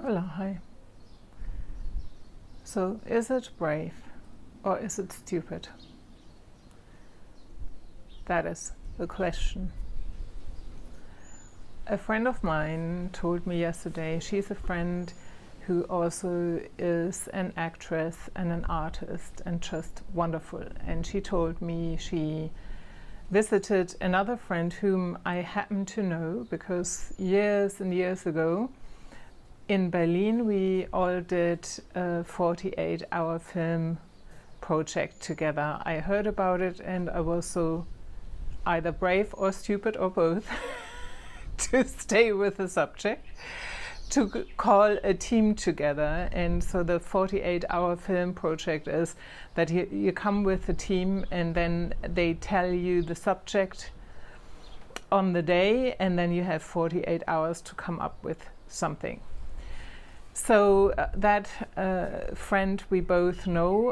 Hola, hi. So, is it brave or is it stupid? That is the question. A friend of mine told me yesterday, she's a friend who also is an actress and an artist and just wonderful. And she told me she visited another friend whom I happen to know because years and years ago in Berlin, we all did a 48-hour film project together. I heard about it and I was so either brave or stupid or both to stay with the subject, to call a team together. And so the 48-hour film project is that you come with a team and then they tell you the subject on the day and then you have 48 hours to come up with something. So that friend we both know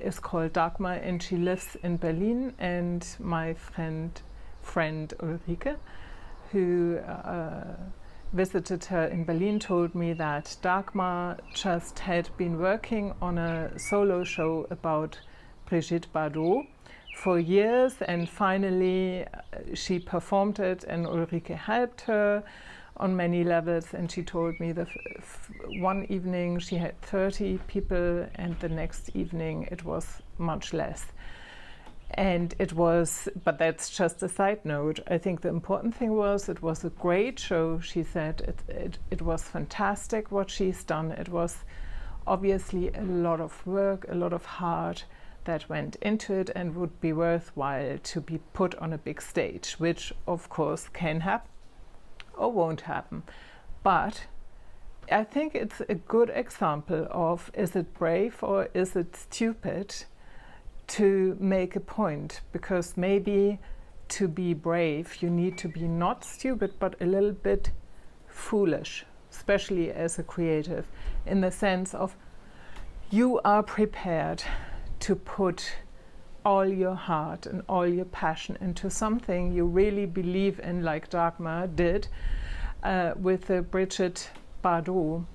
is called Dagmar and she lives in Berlin, and my friend Ulrike, who visited her in Berlin, told me that Dagmar just had been working on a solo show about Brigitte Bardot for years, and finally she performed it and Ulrike helped her on many levels, and she told me that one evening she had 30 people and the next evening it was much less. And it was, but that's just a side note. I think the important thing was it was a great show. She said it was fantastic what she's done. It was obviously a lot of work, a lot of heart that went into it and would be worthwhile to be put on a big stage, which of course can happen or won't happen. But I think it's a good example of, is it brave or is it stupid to make a point? Because maybe to be brave you need to be not stupid but a little bit foolish, especially as a creative, in the sense of you are prepared to put all your heart and all your passion into something you really believe in, like Dagmar did with the Brigitte Bardot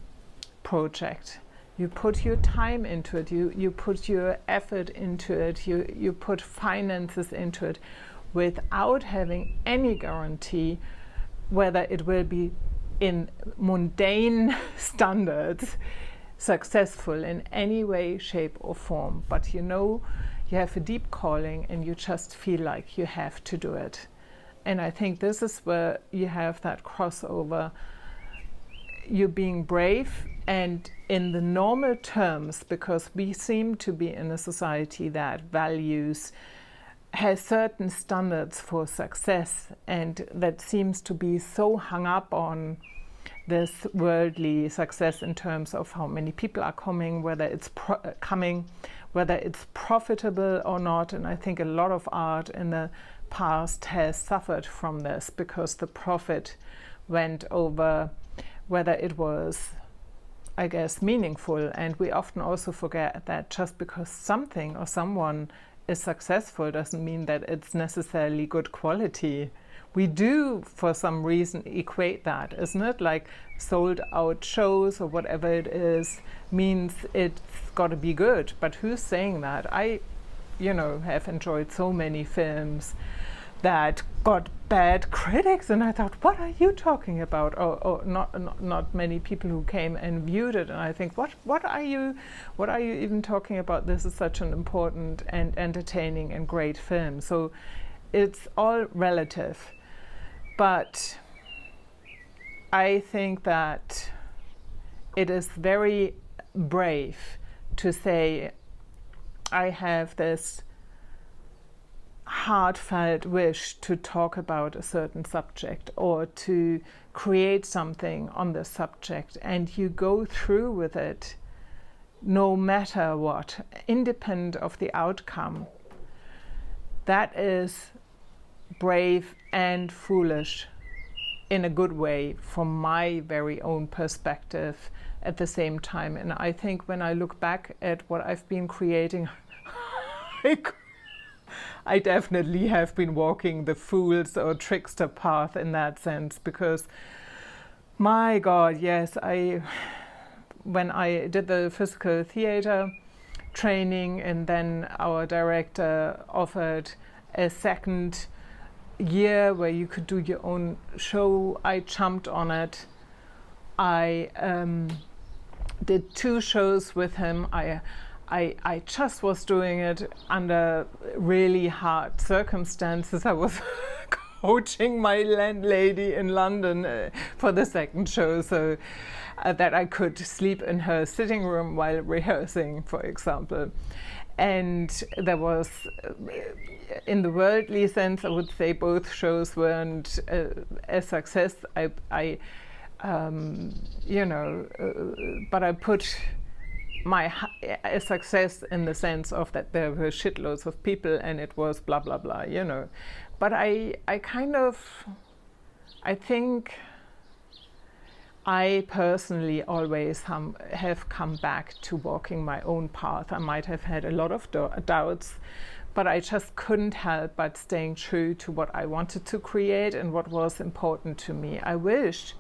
project. You put your time into it, you put your effort into it, you put finances into it without having any guarantee whether it will be in mundane standards successful in any way, shape or form. But you know you have a deep calling and you just feel like you have to do it. And I think this is where you have that crossover. You being brave and in the normal terms, because we seem to be in a society that has certain standards for success, and that seems to be so hung up on this worldly success in terms of how many people are coming, whether it's whether it's profitable or not. And I think a lot of art in the past has suffered from this because the profit went over whether it was, I guess, meaningful. And we often also forget that just because something or someone is successful doesn't mean that it's necessarily good quality. We do, for some reason, equate that, isn't it? Like sold out shows or whatever it is means it's got to be good. But who's saying that? I, have enjoyed so many films that got bad critics, and I thought, what are you talking about? Or not many people who came and viewed it, and I think, what are you even talking about? This is such an important and entertaining and great film. So it's all relative. But I think that it is very brave to say, I have this heartfelt wish to talk about a certain subject or to create something on the subject, and you go through with it no matter what, independent of the outcome. That is brave and foolish in a good way from my very own perspective at the same time. And I think when I look back at what I've been creating, I definitely have been walking the fool's or trickster path in that sense, because my God, yes, when I did the physical theater training, and then our director offered a second year where you could do your own show, I jumped on it. I did 2 shows with him. I just was doing it under really hard circumstances. I was coaching my landlady in London for the second show, so that I could sleep in her sitting room while rehearsing, for example. And there was, in the worldly sense, I would say both shows weren't a success. But I put a success in the sense of that there were shitloads of people and it was blah blah blah, But I think I personally always have come back to walking my own path. I might have had a lot of doubts, but I just couldn't help but staying true to what I wanted to create and what was important to me. I wished,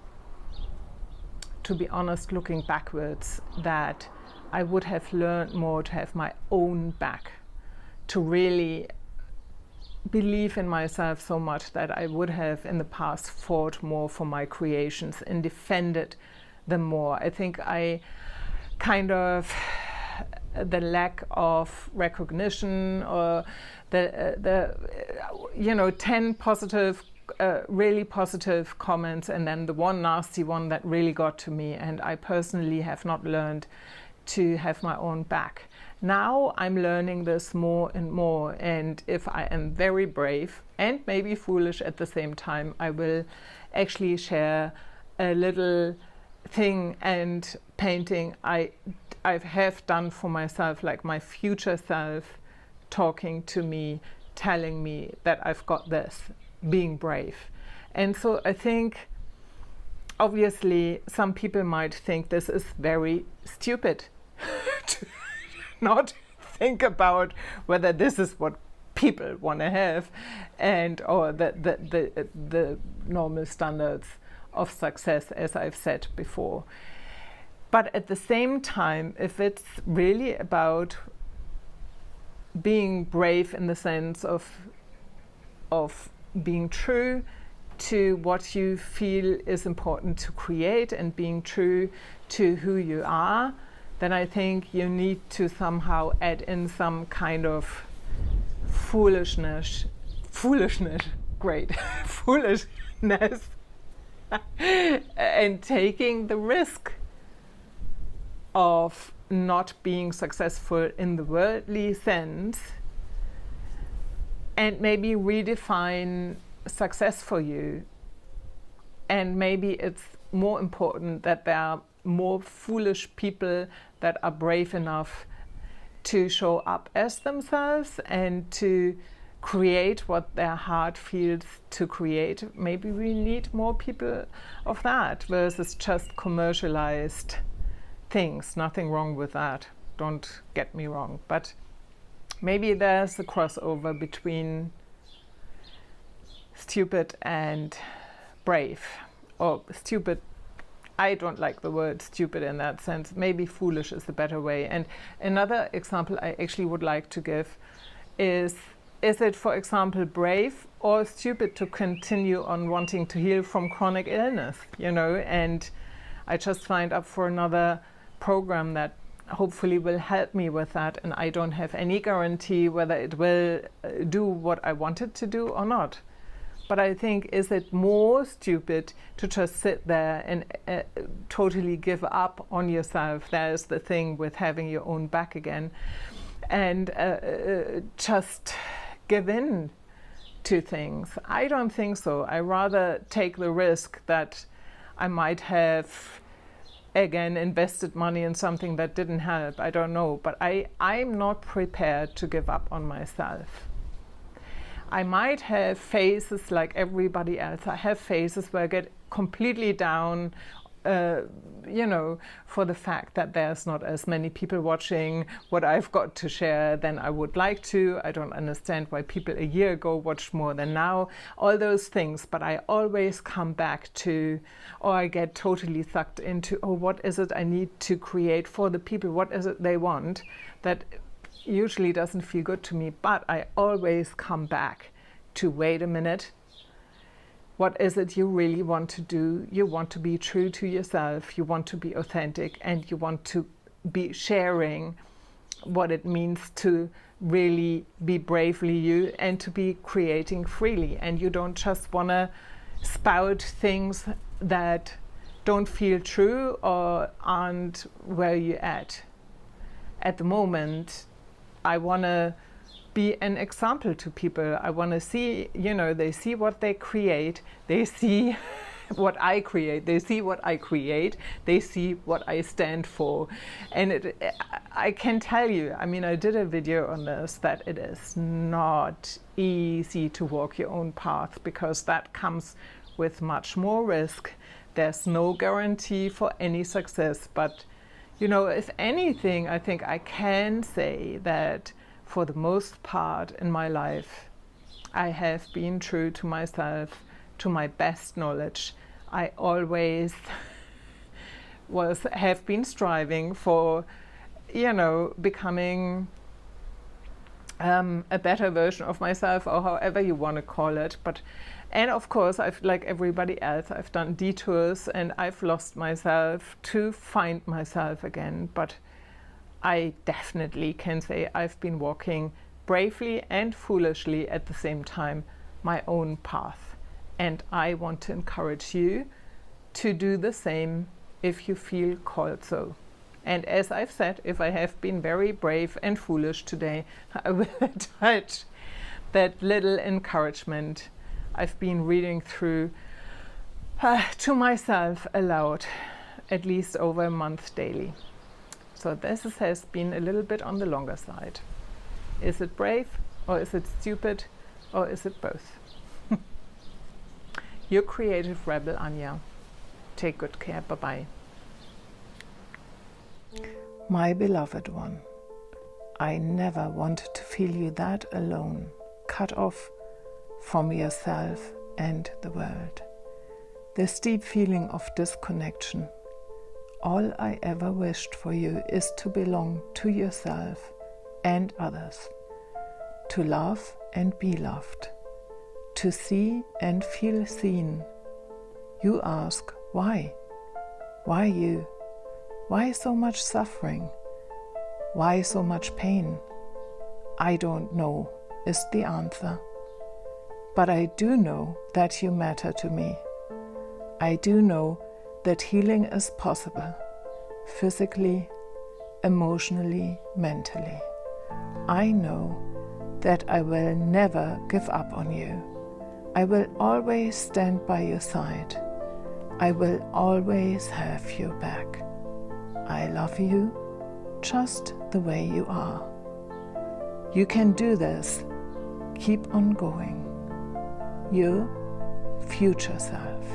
to be honest, looking backwards, that I would have learned more to have my own back, to really believe in myself so much that I would have in the past fought more for my creations and defended them more. I think the lack of recognition, or the 10 positive, really positive comments, and then the one nasty one that really got to me, and I personally have not learned to have my own back. Now I'm learning this more and more, and if I am very brave and maybe foolish at the same time, I will actually share a little thing and painting I have done for myself, like my future self talking to me, telling me that I've got this, being brave. And so I think, obviously, some people might think this is very stupid to not think about whether this is what people want to have, and or the normal standards of success, as I've said before. But at the same time, if it's really about being brave in the sense of being true to what you feel is important to create and being true to who you are, then I think you need to somehow add in some kind of foolishness, great, foolishness, and taking the risk of not being successful in the worldly sense, and maybe redefine success for you. And maybe it's more important that there are more foolish people that are brave enough to show up as themselves and to create what their heart feels to create. Maybe we need more people of that versus just commercialized things. Nothing wrong with that, don't get me wrong, but maybe there's a crossover between stupid and brave, or stupid. I don't like the word stupid in that sense. Maybe foolish is the better way. And another example I actually would like to give is it, for example, brave or stupid to continue on wanting to heal from chronic illness, and I just signed up for another program that hopefully will help me with that, and I don't have any guarantee whether it will do what I want it to do or not. But I think, is it more stupid to just sit there and totally give up on yourself? There's the thing with having your own back again, and just give in to things. I don't think so. I rather take the risk that I might have, again, invested money in something that didn't help. I don't know, but I'm not prepared to give up on myself. I might have phases like everybody else. I have phases where I get completely down for the fact that there's not as many people watching what I've got to share than I would like to. I don't understand why people a year ago watched more than now, all those things. But I always come back to, or I get totally sucked into, what is it I need to create for the people? What is it they want? That usually doesn't feel good to me, but I always come back to, wait a minute, what is it you really want to do? You want to be true to yourself, you want to be authentic, and you want to be sharing what it means to really be bravely you and to be creating freely. And you don't just want to spout things that don't feel true or aren't where you're at. At the moment, I want to be an example to people. I want to see, they see what they create, they see what I create, they see what I create, they see what I stand for. And I can tell you, I did a video on this, that it is not easy to walk your own path, because that comes with much more risk. There's no guarantee for any success, but if anything, I think I can say that for the most part in my life, I have been true to myself, to my best knowledge. I always have been striving for, becoming a better version of myself, or however you want to call it. And of course, I've, like everybody else, I've done detours and I've lost myself to find myself again. But I definitely can say I've been walking bravely and foolishly at the same time my own path. And I want to encourage you to do the same if you feel called so. And as I've said, if I have been very brave and foolish today, I will attach that little encouragement I've been reading through to myself aloud, at least over a month daily. So this has been a little bit on the longer side. Is it brave, or is it stupid, or is it both? Your creative rebel, Anja. Take good care. Bye-bye. My beloved one, I never wanted to feel you that alone, cut off from yourself and the world. This deep feeling of disconnection. All I ever wished for you is to belong to yourself and others, to love and be loved, to see and feel seen. You ask, why? Why you? Why so much suffering? Why so much pain? I don't know is the answer. But I do know that you matter to me. I do know that healing is possible, physically, emotionally, mentally. I know that I will never give up on you. I will always stand by your side. I will always have your back. I love you just the way you are. You can do this. Keep on going. Your future self.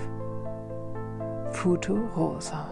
Futu Rosa.